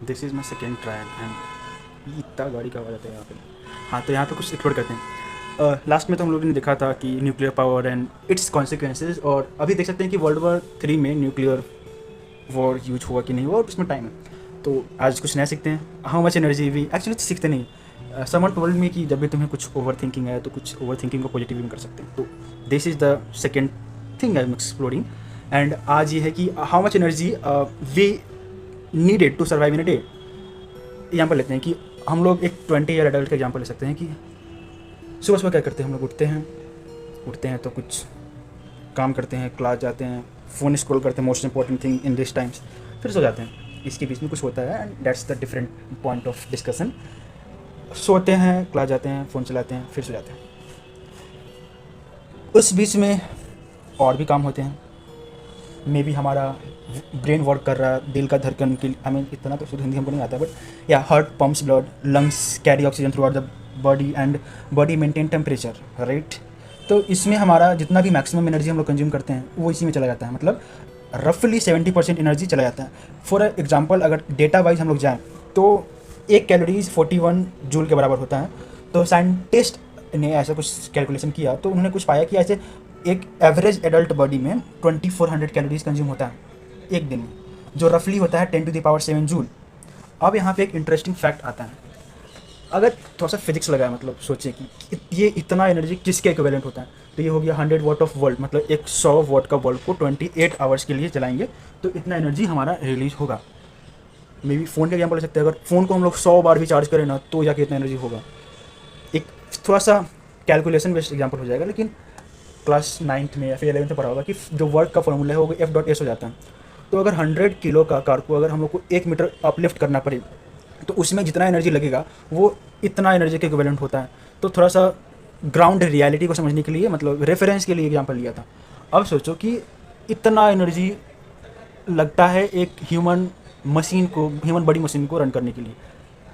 This is my second trial and इतना गाड़ी का आवाज़ आता है यहाँ पे। हाँ, तो यहाँ पे कुछ एक्सप्लोर करते हैं। लास्ट में तो हम लोगों ने देखा था कि nuclear power and it's consequences, और अभी देख सकते हैं कि वर्ल्ड war 3 में न्यूक्लियर वॉर यूज हुआ कि नहीं हुआ, और उसमें टाइम है। तो आज कुछ नया सीखते हैं। How much energy we actually सीखते नहीं। समवन टोल्ड मी कि जब भी तुम्हें कुछ ओवर थिंकिंग है तो कुछ ओवर थिंकिंग को पॉजिटिव में कर सकते हैं। तो this is the second thing I am exploring. And आज ये है कि how much energy we needed to survive in a day. Example लेते हैं कि हम लोग एक 20 ईयर एडल्ट का एग्जाम्पल ले सकते हैं कि सुबह सुबह क्या करते हैं हम लोग। उठते हैं तो कुछ काम करते हैं, क्लास जाते हैं, फ़ोन स्क्रॉल करते हैं, most important thing in this times, फिर सो जाते हैं। इसके बीच में कुछ होता है and that's the different point of discussion. सोते हैं, क्लास जाते हैं, फ़ोन चलाते हैं, फिर सो जाते हैं। उस बीच में और भी काम होते हैं। मे बी हमारा ब्रेन वर्क कर रहा है, दिल का धड़कन की, आई मीन इतना तो शुद्ध हिंदी हमको नहीं आता, बट या heart pumps blood, lungs carry oxygen through out the body and body maintain temperature, right. तो इसमें हमारा जितना भी मैक्सिमम एनर्जी हम लोग कंज्यूम करते हैं वो इसी में चला जाता है, मतलब रफली 70% एनर्जी चला जाता है। फॉर एग्जांपल अगर डेटा वाइज हम लोग जाएँ तो एक कैलोरीज 41 जूल के बराबर होता है। तो साइंटिस्ट ने ऐसा कुछ कैलकुलेशन किया तो उन्होंने कुछ पाया कि ऐसे एक एवरेज एडल्ट बॉडी में 2400 कैलोरीज कंज्यूम होता है एक दिन में, जो रफली होता है 10⁻7 जूल। अब यहाँ पे एक इंटरेस्टिंग फैक्ट आता है। अगर थोड़ा सा फिजिक्स लगाए, मतलब सोचिए कि ये इतना एनर्जी किसके इक्विवेलेंट होता है। तो ये हो गया 100 वॉट ऑफ वोल्ट, मतलब एक 100 वॉट का बल्ब को 28 आवर्स के लिए चलाएंगे तो इतना एनर्जी हमारा रिलीज होगा। मे बी फ़ोन का एग्जाम्पल ले सकते हैं, अगर फ़ोन को हम लोग 100 बार भी चार्ज करें ना तो जाके इतना एनर्जी होगा। एक थोड़ा सा कैलकुलेशन बेस्ड एग्जाम्पल हो जाएगा, लेकिन क्लास 9th में या फिर 11th में पढ़ा होगा कि जो वर्क का फॉर्मूला है वो F.S हो जाता है। तो अगर 100 किलो का कार को अगर हम लोग को 1 मीटर अपलिफ्ट करना पड़े तो उसमें जितना एनर्जी लगेगा वो इतना एनर्जी के इक्विवेलेंट होता है। तो थोड़ा सा ग्राउंड रियलिटी को समझने के लिए, मतलब रेफरेंस के लिए एग्जाम्पल लिया था। अब सोचो कि इतना एनर्जी लगता है एक ह्यूमन बॉडी मशीन को रन करने के लिए।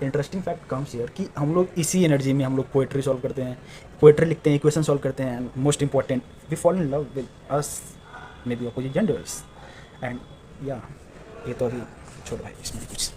इंटरेस्टिंग फैक्ट कम्स हियर कि हम लोग इसी एनर्जी में हम लोग पोएट्री सॉल्व करते हैं, पोएट्री लिखते हैं, इक्वेशन सॉल्व करते हैं, and most important we fall in love with us maybe opposite genders. And या ये तो अभी छोड़ो भाई, इसमें कुछ